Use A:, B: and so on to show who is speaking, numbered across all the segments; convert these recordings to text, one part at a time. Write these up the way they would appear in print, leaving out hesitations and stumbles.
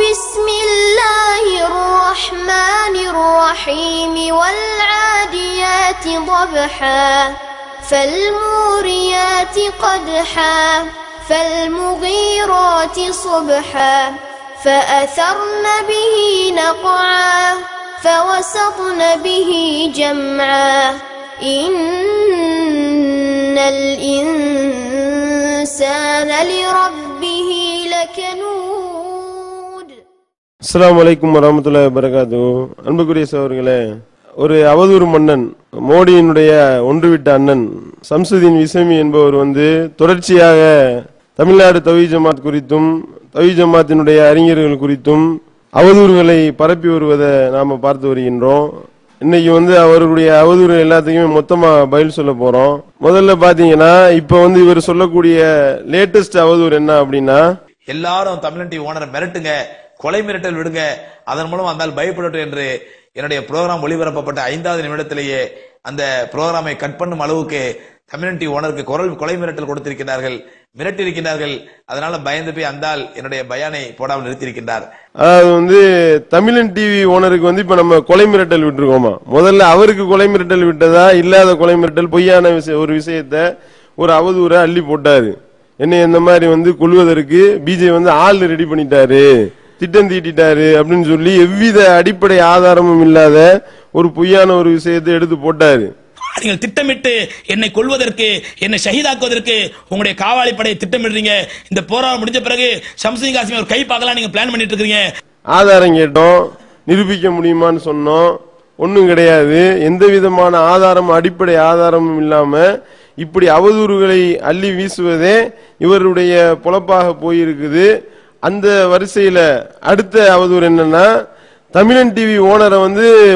A: بسم الله الرحمن الرحيم والعاديات ضبحا فالموريات قدحا فالمغيرات صبحا فأثرن به نقعا فوسطن به جمعا إن الإنسان لربه لكنود.
B: அஸ்ஸலாமு அலைக்கும் வரஹ்மத்துல்லாஹி வபரகாத்துஹு. அன்புக்குரிய சகோதரர்களே, ஒரு அவதூறு மன்னன் மோடியினுடைய ஒன்றுவிட்ட அண்ணன் சம்சுதீன் விசமி என்பவர் தொடர்ச்சியாக தமிழ்நாடு தௌஹீத் ஜமாத் குறித்தும் தௌஹீத் ஜமாத்தினுடைய அறிஞர்கள் குறித்தும் அவதூறுகளை பரப்பி வருவதை நாம பார்த்து வருகின்றோம். இன்னைக்கு அவருடைய அவதூறு எல்லாத்தையுமே மொத்தமா பதில் சொல்ல போறோம். முதல்ல பாத்தீங்கன்னா இப்ப இவர் சொல்லக்கூடிய லேட்டஸ்ட் அவதூறு என்ன அப்படின்னா,
C: எல்லாரும் தமிழன் டிவி ஓனரை மிரட்டுங்க, கொலை மிரட்டல் விடுங்க, அதன் மூலம் வந்தால் பயப்படட்டும் என்று என்னுடைய புரோகிராம் ஒளிபரப்பப்பட்ட 5வது நிமிடத்திலேயே அந்த புரோகிராமை கட் பண்ணும் அளவுக்கு தமிழன் டிவி ஓனருக்கு கொலை மிரட்டல் கொடுத்திருக்கிறார்கள், மிரட்டியிருக்கிறார்கள். அதனால பயந்து போய் அந்தால் என்னுடைய பயானை போடாமல் நிறுத்தியிருக்கின்றார்.
B: அதாவது தமிழன் டிவி ஓனருக்கு இப்ப நம்ம கொலை மிரட்டல் விட்டுருக்கோமா? முதல்ல அவருக்கு கொலை மிரட்டல் விட்டதா, இல்லாத கொலை மிரட்டல், பொய்யான ஒரு விஷயத்த ஒரு அவதூற அள்ளி போட்டாரு. என்ன இந்த மாதிரி கொள்வதற்கு பிஜே ஆள் ரெடி பண்ணிட்டாரு, திட்டம் தீட்டிட்டாரு அப்படின்னு சொல்லி எவ்வித அடிப்படை ஆதாரமும் இல்லாத ஒரு பொய்யான ஒரு விஷயத்தை எடுத்து போட்டாரு.
D: நீங்கள் திட்டமிட்டு என்னை கொல்வதற்கு, என்னை ஷஹீதாக்குவதற்கு உங்களுடைய காவாலி படையை திட்டமிடுறீங்க. இந்த போராட்டம் முடிஞ்ச பிறகு ஷம்சுதீன் காசிமி ஒரு கை பார்க்கலாம் நீங்க பிளான் பண்ணிட்டு இருக்கீங்க.
B: ஆதாரம் கேட்டோம், நிரூபிக்க முடியுமான்னு சொன்னோம், ஒன்னும் கிடையாது. எந்த விதமான ஆதாரமும் அடிப்படை ஆதாரமும் இல்லாம இப்படி அவதூறுகளை அள்ளி வீசுவதே இவருடைய பொழப்பாக போயிருக்குது. அந்த வரிசையில அடுத்த அவதூறு என்னன்னா, தமிழன் டிவி ஓனரை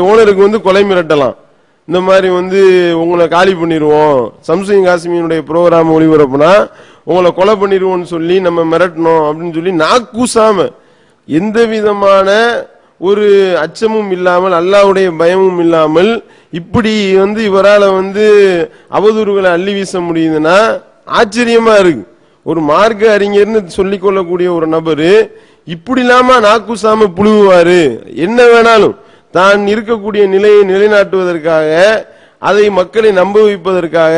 B: ஓனருக்கு கொலை மிரட்டலாம். இந்த மாதிரி உங்களை காலி பண்ணிடுவோம், சம்சுதீன் காசிமியினுடைய புரோகிராம் ஒளிபரப்புனா உங்களை கொலை பண்ணிடுவோம்னு சொல்லி நம்ம மிரட்டணும் அப்படின்னு சொல்லி நாக்கூசாம எந்த விதமான ஒரு அச்சமும் இல்லாமல், அல்லாஹ்வுடைய பயமும் இல்லாமல் இப்படி இவரால அவதூறுகளை அள்ளி வீச முடியுதுன்னா ஆச்சரியமா இருக்கு. ஒரு மார்க்க அறிஞர்னு சொல்லிக் கொள்ளக்கூடிய ஒரு நபரு இப்படி இல்லாம நாக்கூசாம புழுவாரு. என்ன வேணாலும் தான் இருக்கக்கூடிய நிலையை நிலைநாட்டுவதற்காக, அதை மக்களை நம்ப வைப்பதற்காக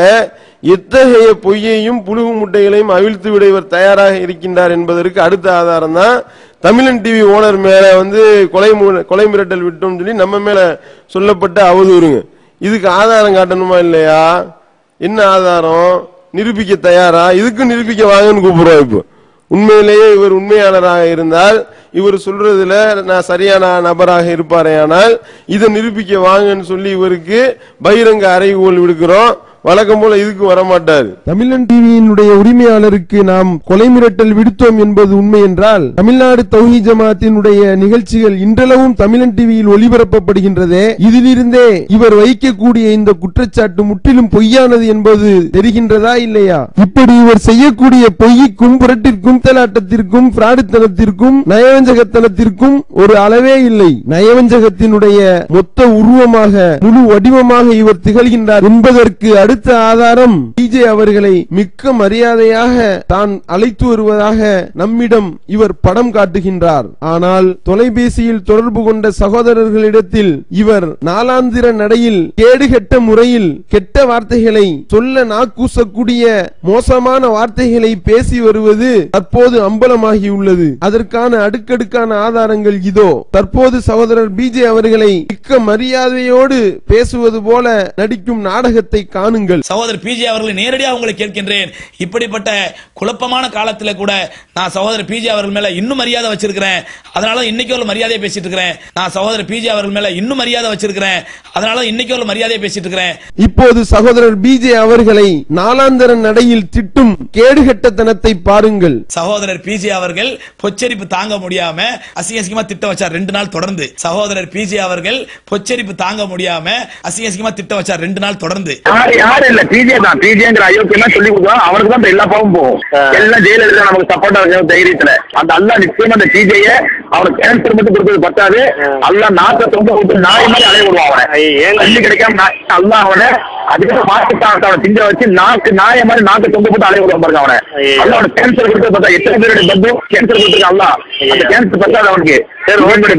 B: எத்தகைய பொய்யையும் புழுகு முட்டைகளையும் அவிழ்த்து விட இவர் தயாராக இருக்கின்றார் என்பதற்கு அடுத்த ஆதாரம் தான் தமிழன் டிவி ஓனர் மேல கொலை மிரட்டல் விட்டோம் சொல்லி நம்ம மேல சொல்லப்பட்ட அவதூறுங்க. இதுக்கு ஆதாரம் காட்டணுமா இல்லையா? என்ன ஆதாரம்? நிரூபிக்க தயாரா? இதுக்கு நிரூபிக்க வாங்கன்னு கூப்பிடுறோம். இப்போ உண்மையிலேயே இவர் உண்மையாளராக இருந்தால், இவர் சொல்றதுல நான் சரியான நபராக இருப்பாரே, ஆனால் இதை நிரூபிக்க வாங்கன்னு சொல்லி இவருக்கு பகிரங்க அறைகோல் விடுக்கிறோம். வழக்கம் போல இதுக்கு வரமாட்டார். தமிழன் டிவியினுடைய உரிமையாளருக்கு நாம் கொலை மிரட்டல் விடுத்தோம் என்பது உண்மை என்றால், தமிழ்நாடு தௌஹீத் ஜமாத்தினுடைய நிகழ்ச்சிகள் இன்றளவும் தமிழன் டிவியில் ஒளிபரப்பப்படுகின்றதே, இதிலிருந்தே இவர் வைக்கக்கூடிய இந்த குற்றச்சாட்டு முற்றிலும் பொய்யானது என்பது தெரிகின்றதா இல்லையா? இப்படி இவர் செய்யக்கூடிய பொய்க்கும் புரட்டிற்கும் தலாட்டத்திற்கும் பிராடுத்தனத்திற்கும் நயவஞ்சகத்தனத்திற்கும் ஒரு அளவே இல்லை. நயவஞ்சகத்தினுடைய மொத்த உருவமாக, முழு வடிவமாக இவர் திகழ்கின்றார் என்பதற்கு அடுத்த ஆதாரம் பிஜே அவர்களை மிக்க மரியாதையாக தான் அழைத்து வருவதாக நம்மிடம் இவர் படம் காட்டுகின்றார். ஆனால் தொலைபேசியில் தொடர்பு கொண்ட சகோதரர்களிடத்தில் இவர் நாளாந்திர நடையில் கேடுகெட்ட முறையில் கெட்ட வார்த்தைகளை சொல்ல நாக்கூசக்கூடிய மோசமான வார்த்தைகளை பேசி வருவது தற்போது அம்பலமாகியுள்ளது. அதற்கான அடுக்கடுக்கான ஆதாரங்கள் இதோ. தற்போது சகோதரர் பிஜே அவர்களை மிக்க மரியாதையோடு பேசுவது போல நடிக்கும் நாடகத்தை காணுங்கள்.
D: சகோதரர் பிஜே அவர்களை நேரடியாக உங்களை கேட்கின்றேன். இப்படிப்பட்ட குழப்பமான காலத்தில் கூட நான் சகோதரர் பிஜே அவர்கள் மேல இன்னும் மரியாதை வச்சிருக்கிறேன். அதனால இன்னைக்கு ஒரு மரியாதையை பேசிட்டு இருக்கிறேன். நான் சகோதரர் பிஜே அவர்கள் மேல இன்னும் மரியாதை வச்சிருக்கிறேன். அதனால இன்னைக்கு ஒரு மரியாதையை பேசிட்டு இருக்கிறேன்.
B: இப்போது சகோதரர் பிஜே அவர்களை நாளாந்தர நடையில் திட்டும் கேடுகட்டத்தனத்தை பாருங்கள்.
D: சகோதரர் பிஜே அவர்கள் பொச்சரிப்பு தாங்க முடியாம அசிங்கமா திட்டம் வச்சார் 2 நாள் தொடர்ந்து. சகோதரர் பிஜே அவர்கள் பொச்சரிப்பு தாங்க முடியாம அசிங்கமா திட்டம் வச்சார் 2 நாள் தொடர்ந்து.
E: யாரு இல்ல பிஜே தான். பிஜேங்கிற அயோக்கியம் சொல்லி கொடுத்தோம், அவருக்கு தான் எல்லா பாவம் போகும். எல்லாம் ஜெயிலருக்கு நமக்கு சப்போர்ட்டா இருக்க தைரியத்துல அந்த அல்லா நிச்சயமா அந்த பிஜேய அவனுக்கு கேன்சர் மட்டும் கொடுத்தது பத்தாது, அல்லாஹ் நாக்க தொங்க விட்டு நாய் மாதிரி அலைய விடுவான் அவனை. கல்வி கிடைக்காம அல்லாஹ் அவனை அதுக்கு மாட்டுத்தான் அவனை திங்க வச்சு நாய மாதிரி நாக்க தொங்க போட்டு அலைய விடுவான் பாருங்க அவனை. அல்லாஹ் அவனுக்கு கேன்சர் கொடுத்தது பார்த்தா எத்தனை பேருடைய பத்து கேன்சர் கொடுத்துருக்க அல்லாஹ் அந்த கேன்சர் பத்தாது அவனுக்கு.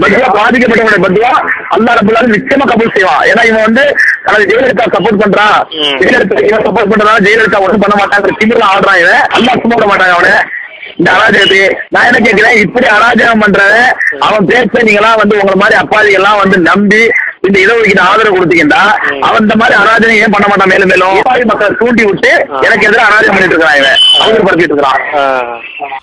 E: பத்துவா பாதிக்கப்பட்டவனுடைய பத்துவா அல்லாஹ் ரப்பல் ஆலமீன் நிச்சயமா கபூல் செய்வான். ஏன்னா இவன் வந்து தனது ஜெயலலிதா சப்போர்ட் பண்றான், ஜெயலலிதா இவன் சப்போர்ட் பண்றதா ஜெயலலிதா ஒன்றும் பண்ண மாட்டாங்க திமிரா ஆடுறான் இவன். அல்லாஹ் சும்மா விட மாட்டாங்க அவனை. இந்த அராஜகத்தை நான் என்ன கேட்கிறேன், இப்படி அராஜகம் பண்றத அவன் பேச நீங்களாம் வந்து உங்களை மாதிரி அப்பாதிகள் எல்லாம் வந்து நம்பி இந்த இடஒதுக்கீடு ஆதரவு கொடுத்தீங்கன்னா அவன் இந்த மாதிரி அராஜகம் ஏன் பண்ண மாட்டான்? மேலும் மேலும் மக்களை தூண்டி விட்டு எனக்கு எதிராக அராஜகம் பண்ணிட்டு இருக்கிறான் இவன், அவசரப்படுத்திட்டு இருக்கிறான்.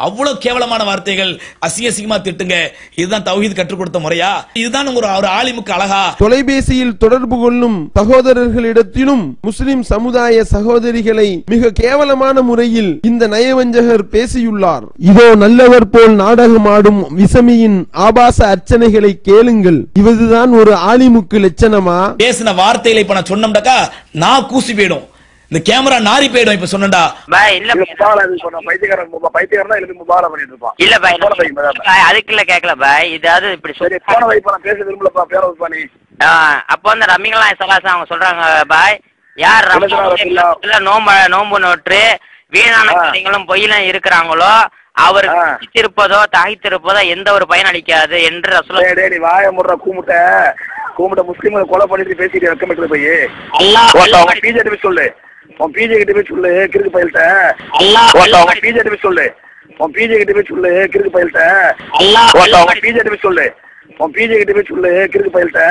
D: அவ்வளவு கேவலமான வார்த்தைகள், அசிங்கமா திட்டுங்க. இதுதான் தௌஹீத் கற்றுக் கொடுத்த முறையா? இதுதான் ஒரு ஆலிமுக்கு அழகா?
B: தொலைபேசியில் தொடர்பு கொள்ளும் சகோதரர்களிடத்திலும் முஸ்லிம் சமுதாய சகோதரிகளை மிக கேவலமான முறையில் இந்த நயவஞ்சகர் பேசியுள்ளார். இதோ நல்லவர் போல் நாடகமாடும் விசமியின் ஆபாச அர்ச்சனைகளை கேளுங்கள். இதுதான் ஒரு ஆலிமுக்கு லட்சணமா?
D: பேசின வார்த்தைகளை இப்ப நான் சொன்னோம்டாக்கா நான் கூசி போயிடும், இந்த கேமரா நாரி போயிடும். இப்ப சொன்னடா
E: பாய் இல்ல சொன்ன பைத்தியக்காரன் தான் எழுதி முபாரா பண்ணிட்டு இருப்பான். இல்ல
F: பாய் அதுக்குள்ள கேட்கல பாய், இதாவது இப்படி சொல்லி
E: போன வைப்பா நான் பேச விரும்பலப்பா பேர வைப்பா நீ.
F: அப்போ வந்து ரம்மிங்களா சலாசம் அவங்க சொல்றாங்க பாய், யார் நோம்பு நோற்று வீணான கதைகளும் பொய்யிலும் இருக்கிறாங்களோ அவருக்கு திருப்பதோ தாய்த்திருப்பதோ எந்த ஒரு பயன் அளிக்காது என்று
E: நீ வாய முடுற கூமுட்ட முஸ்லீம்களை கொலை பண்ணிட்டு பேசிட்டு வெக்கமிட்டு போய் பிஜேபி போய் சொல்லு, உன் பிஜே கிட்ட போய் சொல்லு கிறுக்கு பயில்ட்ட. பிஜேபி போய் சொல்லு, உன் பிஜே கிட்ட போய் சொல்லு கிறுக்கு பயில்ட்ட. பிஜேபி போய் சொல்லு, உன் பிஜே கிட்ட போய் சொல்லு கிறுக்கு பயில்ட்ட.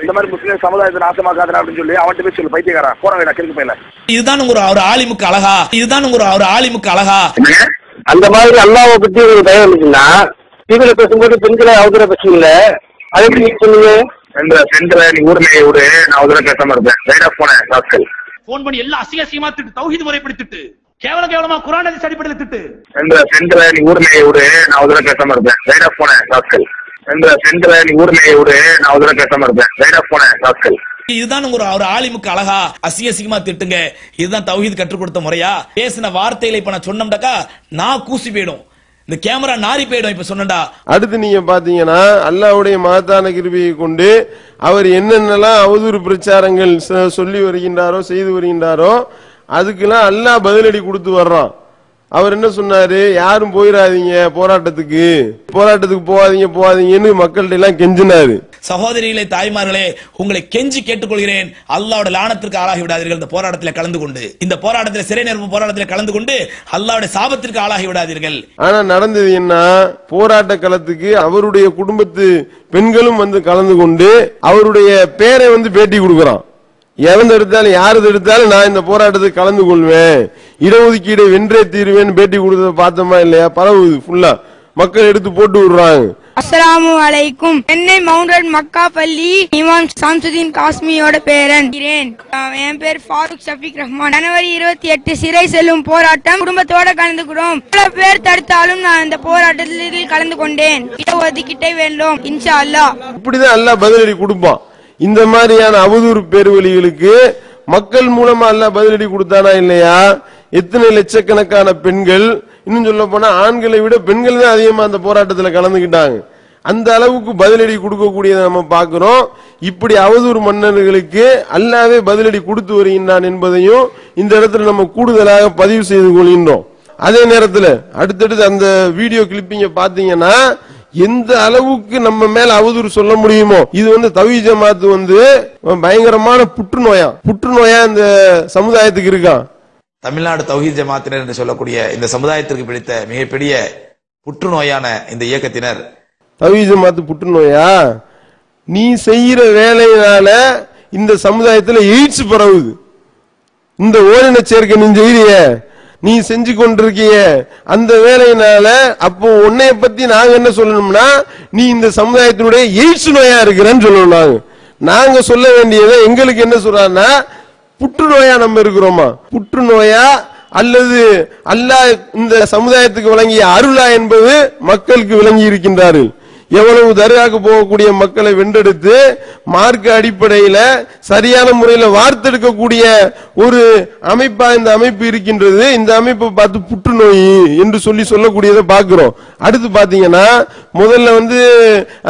E: இந்த மாதிரி முஸ்லீம் சமுதாயத்தை நாசமாக்காத அப்படின்னு சொல்லி அவன்கிட்ட போய் சொல்லு பைத்தியக்காரன் போற வேடா கிறுக்கு பயில.
D: இதுதான் ஒரு ஆலிமுக்கு அழகா? இதுதான் ஒரு ஆலிமுக்கு அழகா?
G: அந்த மாதிரி அல்லாஹ்வை பத்தி ஒரு பயம் இருந்துச்சுன்னா டிவியில பேசும்போது பெண்களை அவதூற பேசுவீங்கள, அது எப்படி நீங்க சொன்னீங்க?
E: பெண்களை நீ ஊர்மையை விடு, நான் அவதூற பேசாம இருப்பேன். ரைடா போனேன் ராஸ்கல்
H: போன் பண்ணி எல்லாம் அசிங்கமா திட்டு, தௌஹீத் முறைப்படி திட்டு, கேவலமா குர்ஆன் ஹதீஸ் அடிப்படையில் திட்டு.
E: பெண்களை நீ ஊர்மையை விடு, நான் அவதூற பேசாம இருப்பேன். ரைடா போனேன் ராஸ்கல். பெண்களை நீ ஊர்மையை விடு, நான் அவதூற பேசாம இருப்பேன். ரைடா போனேன் ராஸ்கல்.
D: இதுதான் ஒரு ஆலிமுக்கு அழகா? அசிங்கமா திட்டுங்க. இதுதான் தௌஹீத் கற்றுக் கொடுத்த முறையா? பேசின வார்த்தைகளை இப்ப நான் சொன்னோம்டாக்கா நான் கூசி போயிடும், இந்த கேமரா நாரி போயிடும். இப்ப சொன்னடா.
B: அடுத்து நீங்க பாத்தீங்கன்னா அல்லாஹ்வுடைய மகத்தான கிருபையை கொண்டு அவர் என்னென்னலாம் அவதூறு பிரச்சாரங்கள் சொல்லி வருகின்றாரோ செய்து வருகின்றாரோ அதுக்கெல்லாம் அல்லாஹ் பதிலடி கொடுத்து வர்றான். அவர் என்ன சொன்னாரு, யாரும் போயிடாதீங்க போராட்டத்துக்கு போகாதீங்கன்னு மக்கள்கிட்ட எல்லாம் கெஞ்சினாரு.
D: சகோதரிகளே தாய்மார்களே, உங்களை கெஞ்சி கேட்டுக்கொள்கிறேன், அல்லாஹ்வுடைய லானத்திற்கு ஆளாகி விடாதீர்கள். இந்த போராட்டத்தில் கலந்து கொண்டு, இந்த போராட்டத்தில் சிறை நிரப்பு போராட்டத்தில் கலந்து கொண்டு அல்லாஹ்வுடைய சாபத்திற்கு ஆளாகி விடாதீர்கள்.
B: ஆனா நடந்தது என்ன, போராட்ட களத்துக்கு அவருடைய குடும்பத்து பெண்களும் வந்து கலந்து கொண்டு அவருடைய பேரை வந்து பேட்டி கொடுக்கறான். எவன் எடுத்தாலும் யாரு எடுத்தாலும் நான் இந்த போராட்டத்துக்கு கலந்து கொள்வேன், இடஒதுக்கீடு வென்றே தீர்வேன் பேட்டி கொடுத்தத பார்த்தோமா இல்லையா? பரவுது, ஃபுல்லா மக்கள் எடுத்து போட்டு விடுறாங்க.
I: அஸ்ஸலாமு அலைக்கும். சென்னை மவுண்ட் மக்கா பள்ளி இமாம் சாம்சுதீன் காஸ்மியோட பேரன். என் பேர் ஃபாரூக் ஷஃபீக் ரஹ்மான். ஜனவரி 28 சிறை செல்லும் போராட்டம் குடும்பத்தோட கலந்துக்கிறோம். பல பேர் தடுத்தாலும் நான் இந்த போராட்டத்தில் கலந்து கொண்டேன். இடஒதுக்கீட்டை வேண்டும் இன்ஷா அல்லாஹ்.
B: இப்படிதான் அல்லாஹ் பதிலடி கொடுப்பான். இந்த மாதிரியான அவதூறு பேர்வழிகளுக்கு மக்கள் மூலமா அல்லாஹ் பதிலடி கொடுத்தானா இல்லையா? எத்தனை லட்சக்கணக்கான பெண்கள், இன்னும் சொல்ல போனா ஆண்களை விட பெண்கள் தான் அதிகமா அந்த போராட்டத்தில் கலந்துகிட்டாங்க. அந்த அளவுக்கு பதிலடி கொடுக்கக்கூடியதை நம்ம பார்க்கிறோம். இப்படி அவதூறு மன்னர்களுக்கு அல்லாஹ்வே பதிலடி கொடுத்து வருகின்றான் என்பதையும் இந்த இடத்துல நம்ம கூடுதலாக பதிவு செய்து கொள்கின்றோம். அதே நேரத்தில் அடுத்தடுத்து அந்த வீடியோ கிளிப்பிங்க பாத்தீங்கன்னா எந்த அளவுக்கு நம்ம மேல அவதூறு சொல்ல முடியுமோ. இது வந்து தௌஹீத் ஜமாத் வந்து பயங்கரமான புற்றுநோயா இந்த சமுதாயத்துக்கு இருக்கான்.
C: தமிழ்நாடு தௌஹீத் ஜமாத்தினர் என்று சொல்லக்கூடிய இந்த சமுதாயத்திற்கு பிடித்த மிகப்பெரிய புற்றுநோயான இந்த இயக்கத்தினர்
B: தௌஹீத் ஜமாத் புற்றுநோயா? நீ செய்யற வேலையினால இந்த சமுதாயத்தில் எய்ட்ஸ் பரவுது. இந்த ஓரின சேர்க்கை நீ செய்ய, நீ செஞ்சு கொண்டிருக்கிய அந்த வேலையினால அப்போ உன்னைய பத்தி நாங்க என்ன சொல்லணும்னா, நீ இந்த சமுதாயத்தினுடைய எய்ட்ஸ் நோயா இருக்கிறன்னு சொல்லணும். நாங்க சொல்ல வேண்டியதை எங்களுக்கு என்ன சொல்றான்னா, புற்றுநோயா நம்ம இருக்கிறோமா, புற்றுநோயா அல்லது அல்லாஹ் இந்த சமுதாயத்துக்கு வழங்கிய அருளா என்பது மக்களுக்கு விளங்கி இருக்கின்றார்கள். எவ்வளவு தர்காக்கு போகக்கூடிய மக்களை வென்றெடுத்து மார்க்க அடிப்படையில சரியான முறையில வார்த்தெடுக்கக்கூடிய ஒரு அமைப்பா இந்த அமைப்பு இருக்கின்றது. இந்த அமைப்பை பார்த்து புற்றுநோய் என்று சொல்லக்கூடியதை பார்க்கிறோம். அடுத்து பாத்தீங்கன்னா முதல்ல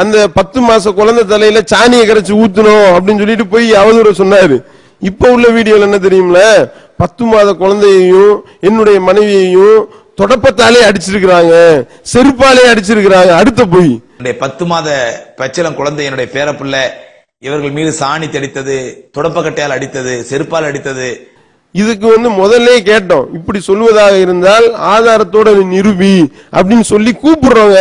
B: அந்த 10 மாச குழந்தை தலையில சாணியை கரைச்சு ஊத்தணும் அப்படின்னு சொல்லிட்டு போய் அவதூறு சொன்னாரு. இப்ப உள்ள வீடியோல என்ன தெரியும்ல, 10 மாத குழந்தையையும் என்னுடைய மனைவியையும் தொடப்பத்தாலே அடிச்சிருக்கிறாங்க, செருப்பாலே அடிச்சிருக்கிறாங்க. அடுத்த போய்
C: 10 மாத பச்சிளம் குழந்தை என்னுடைய பேரப்பிள்ளை இவர்கள் மீது சாணி தெளித்தது, தொடப்பக்கட்டையால் அடித்தது, செருப்பால் அடித்தது.
B: இதுக்கு முதல்ல கேட்டோம், இப்படி சொல்வதாக இருந்தால் ஆதாரத்தோட நிரூபி அப்படின்னு சொல்லி கூப்பிடுறோங்க.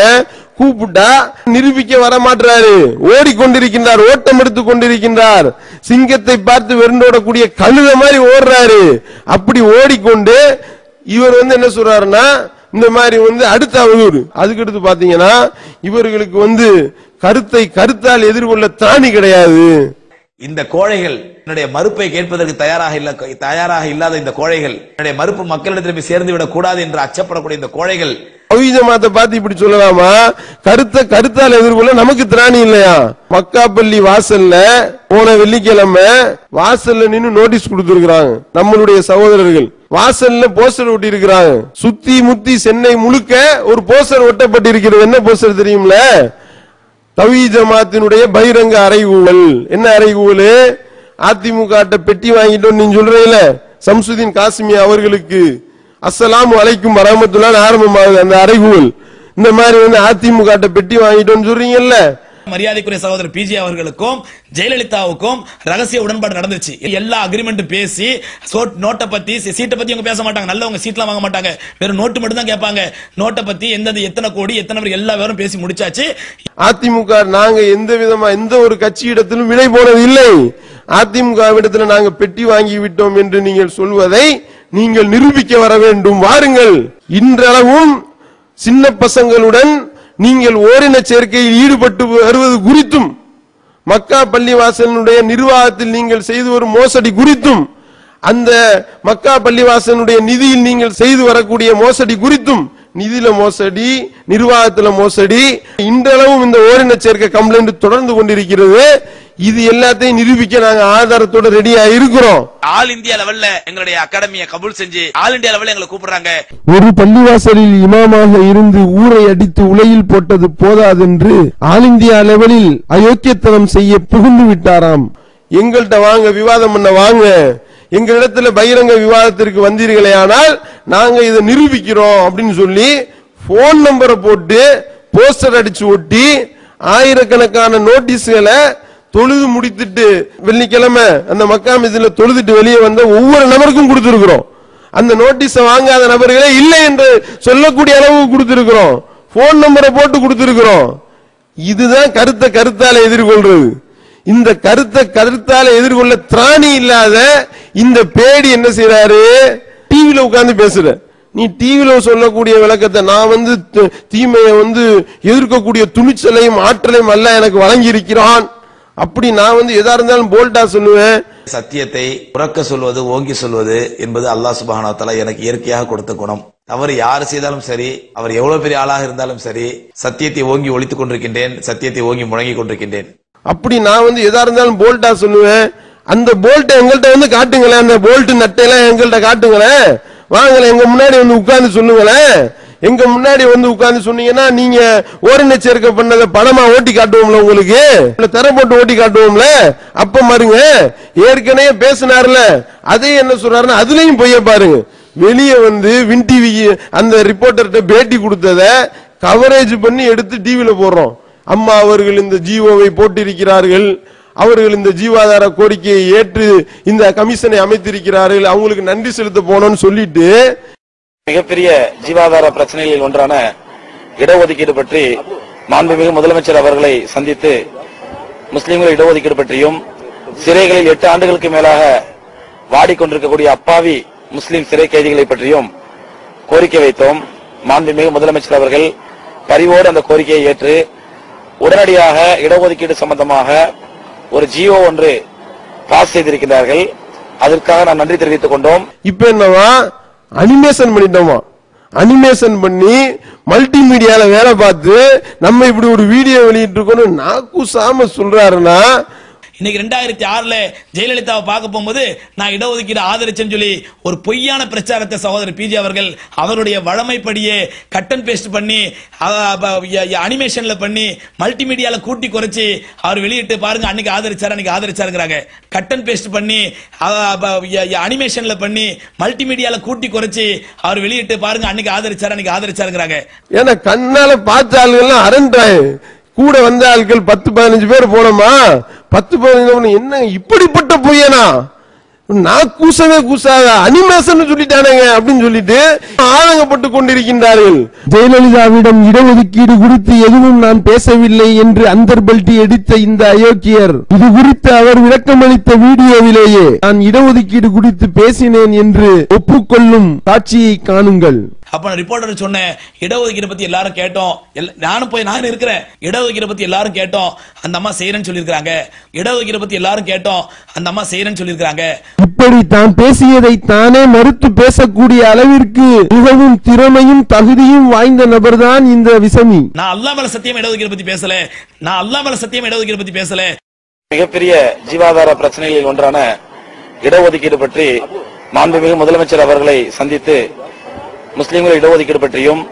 B: கூப்பிட்டா நிரூபிக்க வர மாட்டாரு, ஓடிக்கொண்டிருக்கின்றார், ஓட்டம் எடுத்துக் கொண்டிருக்கின்றார். சிங்கத்தை பார்த்து வெறுண்டோடக்கூடிய கழுத மாதிரி ஓடுறாரு. அப்படி ஓடிக்கொண்டு இவர் என்ன சொல்றாருன்னா, இந்த மாதிரி அடுத்த அவதூறு. அதுக்கடுத்து பாத்தீங்கன்னா இவர்களுக்கு கருத்தால் எதிர்கொள்ள திராணி கிடையாது.
C: இந்த கோழைகள் என்னுடைய மறுப்பை கேட்பதற்கு தயாராக இல்லாத இந்த கோழைகள், என்னுடைய மறுப்பு மக்களிடத்தில் போய் சேர்ந்து விடக் கூடாது என்று அச்சப்படக்கூடிய இந்த கோழைகள்
B: தௌஹீத் ஜமாத்தை பார்த்து இப்படி சொல்லலாமா? கருத்தால் எதிர்கொள்ள நமக்கு திராணி இல்லையா? மக்காப்பள்ளி வாசல்ல போன வெள்ளிக்கிழமை வாசல்ல நின்னு நோட்டீஸ் கொடுத்திருக்கிறாங்க. நம்மளுடைய சகோதரர்கள் வாசல்ல போஸ்டர் ஒட்டி இருக்கிறாங்க. சுத்தி முத்தி சென்னை முழுக்க ஒரு போஸ்டர் ஒட்டப்பட்டிருக்கிறது. என்ன போஸ்டர் தெரியும்ல? தௌஹீத் ஜமாத்தினுடைய பகிரங்க அறைகூவல். என்ன அறைகூவல்? அதிமுக பெட்டி வாங்கிட்டோம் நீங்க சொல்றீங்கள, சம்சுதீன் காஸ்மி அவர்களுக்கு அஸ்ஸலாமு அலைக்கும் வரஹ்மத்துல்லாஹி ஆரம்பமாகுது அந்த அறைகூவல். இந்த மாதிரி அதிமுக பெட்டி வாங்கிட்டோம்னு சொல்றீங்கல்ல.
D: மரியாதைக்குரிய சகோதரர் பிஜே அவர்களுக்கும் ஜெயலலிதாவுக்கும் ரகசிய உடன்பாடு நடந்துச்சு. எல்லா அக்ரிமெண்ட் பேசி நோட்டை பத்தி சீட்டை பத்தி அவங்க பேச மாட்டாங்க. நல்லவங்க சீட்லாம் வாங்க மாட்டாங்க, வெறும் நோட்டு மட்டும் தான் கேட்பாங்க. நோட்டை பத்தி எத்தனை கோடி எத்தனை எல்லா பேரும் பேசி முடிச்சாச்சு.
B: அதிமுக நாங்க எந்த ஒரு கட்சியிடத்திலும் விலை போனது இல்லை. அதிமுக இடத்துல நாங்க பெட்டி வாங்கி விட்டோம் என்று நீங்கள் சொல்வதை நீங்கள் நிரூபிக்க வர வேண்டும். வாருங்கள். இன்றளவும் சின்ன பசங்களுடன் நீங்கள் ஓரின சேர்க்கையில் ஈடுபட்டு வருவது குறித்தும், மக்கா பள்ளிவாசலுடைய நிர்வாகத்தில் நீங்கள் செய்து வரும் மோசடி குறித்தும், அந்த மக்கா பள்ளிவாசலுடைய நிதியில் நீங்கள் செய்து வரக்கூடிய மோசடி குறித்தும், நிதியில மோசடி, நிர்வாகத்துல மோசடி, இன்றளவும் இந்த ஓரின சேர்க்கை கம்ப்ளைண்ட் தொடர்ந்து கொண்டிருக்கிறது. இது எல்லாத்தையும் நிரூபிக்க நாங்க ஆதாரத்தோட ரெடியா இருக்கிறோம்.
C: ஆல் இந்தியா லெவல்ல எங்களுடைய அகாடமியை கபூல் செஞ்சு ஆல் இந்தியா லெவல்ல எங்களை கூப்பிடுறாங்க.
B: ஒரு பள்ளிவாசலில் இமாமாக இருந்து ஊரை அடித்து உலையில் போட்டது போதாதென்று ஆல் இந்தியா லெவலில் அயோக்கியத்தனம் செய்ய புகுந்து விட்டாராம். எங்கள்கிட்ட வாங்க, விவாதம் பண்ண வாங்க, எங்களிடத்துல பகிரங்க விவாதத்திற்கு வந்தீர்களே ஆனால் நாங்க இதை நிரூபிக்கிறோம் அப்படின்னு சொல்லி போன் நம்பரை போட்டு போஸ்டர் அடிச்சு ஒட்டி ஆயிரக்கணக்கான நோட்டீஸ்களை தொழுது முடித்துட்டு வெள்ளிக்கிழமை அந்த மக்கா மஸ்ஜித்ல தொழுதுட்டு வெளியே வந்த ஒவ்வொரு நபருக்கும் கொடுத்திருக்கிறோம். அந்த நோட்டீஸ வாங்காத நபர்களே இல்லை என்று சொல்லக்கூடிய அளவு கொடுத்திருக்கிறோம். போன் நம்பரை போட்டு கொடுத்திருக்கிறோம். இதுதான் கருத்தால எதிர்கொள்றது. இந்த கருத்தால எதிர்கொள்ள திராணி இல்லாத இந்த பேடி என்ன செய்யறாரு? டிவில உட்கார்ந்து பேசுற. நீ டிவில சொல்லக்கூடிய விளக்கத்தை நான் தீமையை எதிர்க்கக்கூடிய துணிச்சலையும் ஆற்றலையும் அல்ல எனக்கு வழங்கி இருக்கிறான். அப்படி நான் எதா இருந்தாலும் போல்டா சொல்லுவேன்.
C: சத்தியத்தை உறக்க சொல்வது, ஓங்கி சொல்வது என்பது அல்லாஹ் சுப்ஹானஹு வ தஆலா எனக்கு இயற்கையாக கொடுத்த குணம். தவறு யாரு செய்தாலும் சரி, அவர் எவ்வளவு பெரிய ஆளாக இருந்தாலும் சரி, சத்தியத்தை ஓங்கி ஒலித்துக் கொண்டிருக்கின்றேன், சத்தியத்தை ஓங்கி முழங்கிக் கொண்டிருக்கின்றேன்.
B: அப்படி நான் எதா இருந்தாலும் போல்டா சொல்லுவேன். அந்த போல்ட்டை எங்கள்கிட்ட காட்டுங்களேன், அந்த போல்ட் நட்டையெல்லாம் எங்கள்கிட்ட காட்டுங்களேன், வாங்கல எங்க முன்னாடி உட்கார்ந்து சொல்லுங்களேன். எங்க முன்னாடி உட்கார்ந்து சொன்னீங்கன்னா நீங்க ஓரின சேர்க்கை பண்ணத பணமா ஓட்டி காட்டுவோம்ல, உங்களுக்கு தர போட்டு ஓட்டி காட்டுவோம்ல. அப்ப பாருங்க, ஏற்கனவே பேசினார்ல, அதே என்ன சொல்றாருன்னா அதுலயும் பொய்ய பாருங்க. வெளியே வின் டிவி அந்த ரிப்போர்ட்டர்கிட்ட பேட்டி கொடுத்தத கவரேஜ் பண்ணி எடுத்து டிவில போடுறோம். அம்மா அவர்கள் இந்த ஜிஓவை போட்டிருக்கிறார்கள், அவர்கள் இந்த ஜீவாதார கோரிக்கையை ஏற்று இந்த கமிஷனை அமைத்திருக்கிறார்கள், அவங்களுக்கு நன்றி செலுத்த போனோம்னு சொல்லிட்டு
J: மிகப்பெரிய ஜீவாதார பிரச்சனைகளில் ஒன்றான இடஒதுக்கீடு பற்றி மாண்புமிகு முதலமைச்சர் அவர்களை சந்தித்து முஸ்லிம்கள் இடஒதுக்கீடு பற்றியும் சிறைகளில் 8 ஆண்டுகளுக்கு மேலாக வாடிக்கொண்டிருக்கக்கூடிய அப்பாவி முஸ்லிம் சிறை கைதிகளை பற்றியும் கோரிக்கை வைத்தோம். மாண்புமிகு முதலமைச்சர் அவர்கள் பரிவோடு அந்த கோரிக்கையை ஏற்று உடனடியாக இடஒதுக்கீடு சம்பந்தமாக ஒரு ஜிஓ ஒன்று பாஸ் செய்திருக்கிறார்கள். அதற்காக நான் நன்றி தெரிவித்துக் கொண்டோம்.
B: இப்ப என்னவா அனிமேஷன் பண்ணிட்டோமா? அனிமேஷன் பண்ணி மல்டிமீடியால வேலை பார்த்து நம்ம இப்படி ஒரு வீடியோ வெளியிட்டு இருக்கோம் நாக்கூசாம சொல்றாருன்னா,
D: இன்னைக்கு 2006ல ஜெயலலிதாவை பார்க்க போகும்போது நான் இடஒதுக்கீடு ஆதரிச்சேன்னு சொல்லி ஒரு பொய்யான பிரச்சாரத்தை சகோதரர் பிஜே அவர்கள் அவருடைய வழமைப்படியே கட் அண்ட் பேஸ்ட் பண்ணி அனிமேஷன்ல பண்ணி மல்டிமீடியால கூட்டி குறைச்சி அவர் வெளியிட்டு பாருங்க அன்னைக்கு ஆதரிச்சாருங்கிறாங்க. கட் அண்ட் பேஸ்ட் பண்ணி அனிமேஷன்ல பண்ணி மல்டிமீடியால கூட்டி குறைச்சி அவர் வெளியிட்டு பாருங்க அன்னைக்கு ஆதரிச்சாருங்கிறாங்க.
B: ஏன்னா கண்ணால பார்த்த ஆளுகள்லாம் அரண்டாய் கூட வந்த ஆட்கள் 10-15 பேர் போனோமா, 10-15 என்ன இப்படிப்பட்ட பொய்யனா, நான் கூசவே கூசாத அனிமேஷன் சொல்லிட்டானுங்க அப்படின்னு சொல்லிட்டு ஆதங்கப்பட்டு கொண்டிருக்கின்றார்கள்.
K: ஜெயலலிதாவிடம் இடஒதுக்கீடு குறித்து எதுவும் நான் பேசவில்லை என்று அந்தர்பல்டி எடுத்த இந்த அயோக்கியர் இது குறித்து அவர் விளக்கமளித்த வீடியோவிலேயே நான் இடஒதுக்கீடு குறித்து பேசினேன் என்று ஒப்புக்கொள்ளும் காட்சியை காணுங்கள்.
D: அப்ப நான் ரிப்போர்ட்டர் சொன்னேன், இடஒதுக்கீடு பத்தி எல்லாரும் கேட்டோம், நான் இருக்கிறேன், இடஒதுக்கீடு பத்தி எல்லாரும் கேட்டோம், அந்த அம்மா செய்யறேன்னு சொல்லியிருக்காங்க, இடஒதுக்கீடு பத்தி எல்லாரும் கேட்டோம், அந்த அம்மா செய்யறேன்னு சொல்லியிருக்காங்க.
K: இப்படி தான் பேசியதை தானே மறுத்து பேசக்கூடிய அளவிற்கு மிகவும் திறமையும் தகுதியும் வாய்ந்த நபர்தான் இந்த விசமி.
D: நான் அல்லாஹ் மேல சத்தியம் இடஒதுக்கீடு பத்தி பேசல.
J: மிகப்பெரிய ஜீவாதார பிரச்சனைகளில் ஒன்றான இடஒதுக்கீடு பற்றி மாண்புமிகு முதலமைச்சர் அவர்களை சந்தித்து முஸ்லிம்கள் இடஒதுக்கீடு பற்றியும்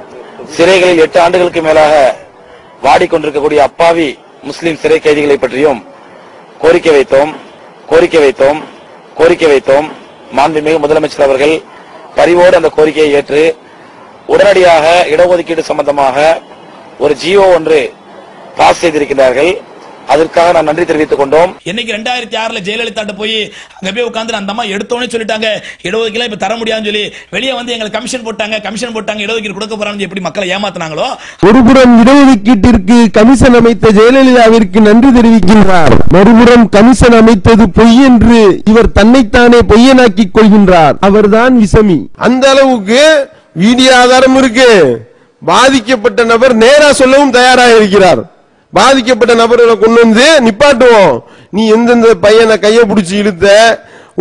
J: சிறைகளில் 8 ஆண்டுகளுக்கு மேலாக வாடிக்கொண்டிருக்கக்கூடிய அப்பாவி முஸ்லிம் சிறை கைதிகளை பற்றியும் கோரிக்கை வைத்தோம். மாண்புமிகு முதலமைச்சர் அவர்கள் பரிவோடு அந்த கோரிக்கையை ஏற்று உடனடியாக இடஒதுக்கீடு சம்பந்தமாக ஒரு ஜியோ ஒன்று பாஸ் செய்திருக்கிறார்கள். அதற்காக நான் நன்றி தெரிவித்துக் கொண்டோம்.
D: இன்னைக்கு 2006ல ஜெயலலிதா போய் அங்க போய் உட்கார்ந்து அந்த அம்மா எடுத்தோன்னு சொல்லிட்டாங்க இடஒதுக்கீடு இப்ப தர முடியாதுன்னு சொல்லி வெளியே வந்து எங்களுக்கு கமிஷன் போட்டாங்க இடஒதுக்கீடு கொடுக்க போறாங்க எப்படி மக்களை ஏமாத்தினாங்களோ.
K: ஒருபுறம் இடஒதுக்கீட்டிற்கு கமிஷன் அமைத்த ஜெயலலிதாவிற்கு நன்றி தெரிவிக்கின்றார், மறுபுறம் கமிஷன் அமைத்தது பொய் என்று இவர் தன்னைத்தானே பொய்யனாக்கிக் கொள்கின்றார். அவர்தான் விசமி.
B: அந்த அளவுக்கு வீடியோ ஆதாரம் இருக்கு. பாதிக்கப்பட்ட நபர் நேரா சொல்லவும் தயாராக இருக்கிறார். பாதிக்கப்பட்ட நபர்களை கொண்டு வந்து நிப்பாட்டுவோம், நீ எந்தெந்த பையனை கைய பிடிச்சி இழுத்த,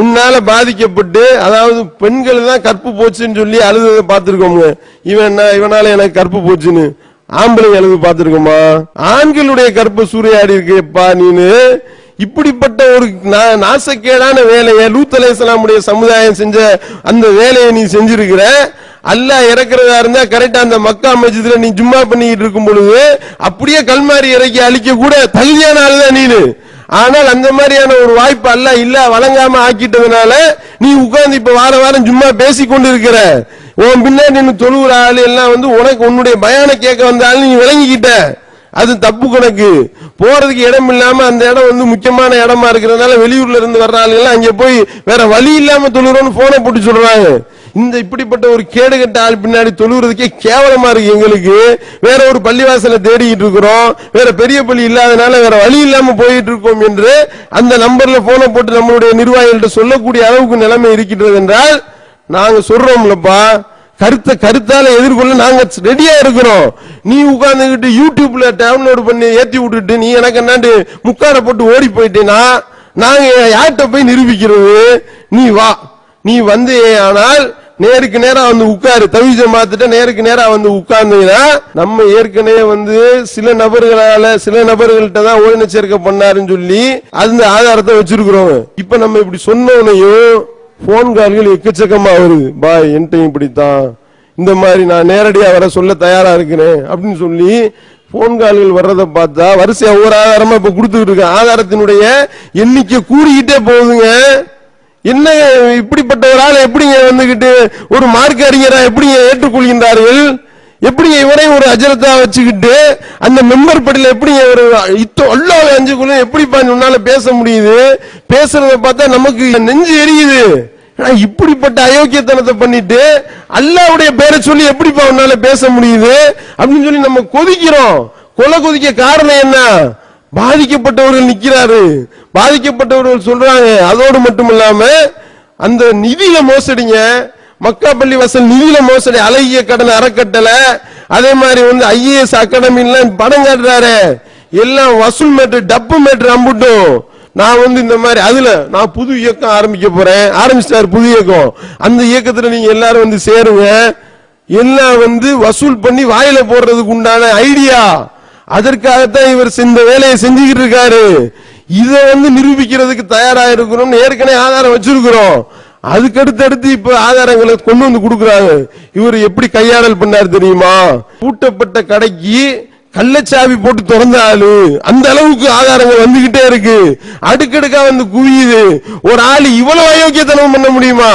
B: உன்னால பாதிக்கப்பட்டு, அதாவது பெண்கள் தான் கற்பு போச்சுன்னு சொல்லி அழுத பார்த்திருக்கோங்க. இவனால எனக்கு கற்பு போச்சுன்னு ஆம்பளை அழுது பார்த்திருக்கோமா? ஆண்களுடைய கற்பு சூறையாடி இருக்கேப்பா நீனு. இப்படிப்பட்ட ஒரு நாசக்கேடான வேலையை லூத் அலைஹிஸ்ஸலாமுடைய சமுதாயம் செஞ்ச அந்த வேலையை நீ செஞ்சிருக்கிற. அல்லாஹ் இறக்குறதா இருந்தா கரெக்டா அந்த மக்கா மஸ்ஜித்ல நீ ஜும்மா பண்ணிட்டு இருக்கும் பொழுது அப்படியே கல்மாரி இறக்கி அழிக்க கூட தகுதியான ஆளுதான் நீனு. ஆனால் அந்த மாதிரியான ஒரு வாய்ப்பு அல்லாஹ் இல்ல வழங்காம ஆக்கிட்டதுனால நீ உட்கார்ந்து இப்ப வாரம் ஜும்மா பேசி கொண்டு இருக்கிற. உன் பின்னாடி நின்று தொழுகிற ஆளு எல்லாம் வந்து உனக்கு உன்னுடைய பயான கேட்க வந்தாலும் நீ விளங்கிக்கிட்ட. அது தப்பு கணக்கு. போறதுக்கு இடம் இல்லாம அந்த இடம் வந்து முக்கியமான இடமா இருக்கிறதுனால வெளியூர்ல இருந்து வர்ற ஆளுகள் அங்க போய் வேற வழி இல்லாம தொழுகிறோன்னு போனை போட்டு சொல்றாங்க. இந்த இப்படிப்பட்ட ஒரு கேடுகட்ட ஆள் பின்னாடி தொழுகிறதுக்கே கேவலமா இருக்கு எங்களுக்கு. வேற ஒரு பள்ளிவாசலை தேடிக்கிட்டு இருக்கிறோம், வேற பெரிய பள்ளி இல்லாதனால வேற வழி இல்லாம போயிட்டு இருக்கோம் என்று அந்த நம்பர்ல போனை போட்டு நம்மளுடைய நிர்வாகிகள்ட்ட சொல்லக்கூடிய அளவுக்கு நிலைமை இருக்கின்றது என்றால் நாங்க சொல்றோம்லப்பா, கருத்தால எதிர்கொள்ள நாங்க ரெடியா இருக்கிறோம். நீ உட்கார்ந்துகிட்டு யூடியூப்ல டவுன்லோட் பண்ணி ஏத்தி விட்டுட்டு நீ எனக்கு என்னாண்டு முக்காட போட்டு ஓடி போயிட்டேன்னா நாங்க யார்கிட்ட போய் நிரூபிக்கிறது? நீ வா, நீ வந்து ஆனால் நேருக்கு நேரா வந்து உட்காரு. தவிஜ மாத்திட்ட நேருக்கு நேரா வந்து உட்கார்ந்தீங்கன்னா நம்ம ஏற்கனவே வந்து சில நபர்கள்ட்ட தான் ஓய்வு சேர்க்கை பண்ணாருன்னு சொல்லி அந்த ஆதாரத்தை வச்சிருக்கிறோம். இப்ப நம்ம இப்படி சொன்னோனையும் போன் கால்கள் எக்கச்சக்கமா வருது. பாய் என்கிட்ட இப்படித்தான், இந்த மாதிரி நான் நேரடியா வர சொல்ல தயாரா இருக்கிறேன் அப்படின்னு சொல்லி போன் கால்கள் வர்றதை பார்த்தா வரிசையா ஒவ்வொரு ஆதாரமா இப்ப கொடுத்துக்கிட்டு இருக்க. ஆதாரத்தினுடைய எண்ணிக்கை கூடிக்கிட்டே போகுதுங்க. என்ன இப்படிப்பட்ட ஒரு ஆள் எப்படிங்க வந்துகிட்டு ஒரு மார்க்க அறிஞரா எப்படிங்க ஏற்றுக்கொள்கின்றார்கள்? எப்படிங்க இவரையும் ஒரு அஜரத்தா வச்சுக்கிட்டு அந்த மெம்பர் படியில எப்படிங்க ஒரு அல்லாஹ் அஞ்சுக்குள்ள எப்படிப்பா உன்னால பேச முடியுது? பேசுறத பார்த்தா நமக்கு நெஞ்சு எரியுது. இப்படிப்பட்ட அயோக்கியத்தனத்தை பண்ணிட்டு அல்லாஹ்வுடைய பேரை சொல்லி எப்படிப்பா உன்னால பேச முடியுது அப்படின்னு சொல்லி நம்ம கொதிக்கிறோம். கொதிக்க காரணம் என்ன? பாதிக்கப்பட்டவர்கள் நிக்கிறாரு, பாதிக்கப்பட்டவர்கள் சொல்றாங்க. அதோடு மட்டும் இல்லாம அந்த நிதியில மோசடிங்க, மக்கா பள்ளி வாசல் நிதியில மோசடி, அழகிய கடன் அறக்கட்டளை, அதே மாதிரி வந்து IAS அகாடமி படம் காட்டுறாரு. எல்லாம் வசூல் மேட்ரு, டப்பு மேட்ரு அம்புட்டும். நான் வந்து இந்த மாதிரி அதுல நான் புது இயக்கம் ஆரம்பிக்க போறேன், ஆரம்பிச்சிட்டாரு புது இயக்கம். அந்த இயக்கத்துல நீங்க எல்லாரும் வந்து சேருங்க. எல்லாம் வசூல் பண்ணி வாயில போடுறதுக்கு உண்டான ஐடியா. அதற்காகத்தான் இவர் இந்த வேலையை செஞ்சுக்கிட்டு இருக்காரு. இதை நிரூபிக்கிறதுக்கு தயாரா இருக்கிறோம். ஏற்கனவே ஆதாரம் வச்சிருக்கிறோம். அதுக்கடுத்து இப்ப ஆதாரங்களை கொண்டு வந்து கொடுக்கறாங்க. இவர் எப்படி கையாடல் பண்ணார் தெரியுமா? பூட்டப்பட்ட கடைக்கு கள்ளச்சாவி போட்டு திறந்தாலு அந்த அளவுக்கு ஆதாரங்கள் வந்துகிட்டே இருக்கு. அடுக்கடுக்கா குவியுது. ஒரு ஆள் இவ்வளவு அயோக்கியத்தனம் பண்ண முடியுமா?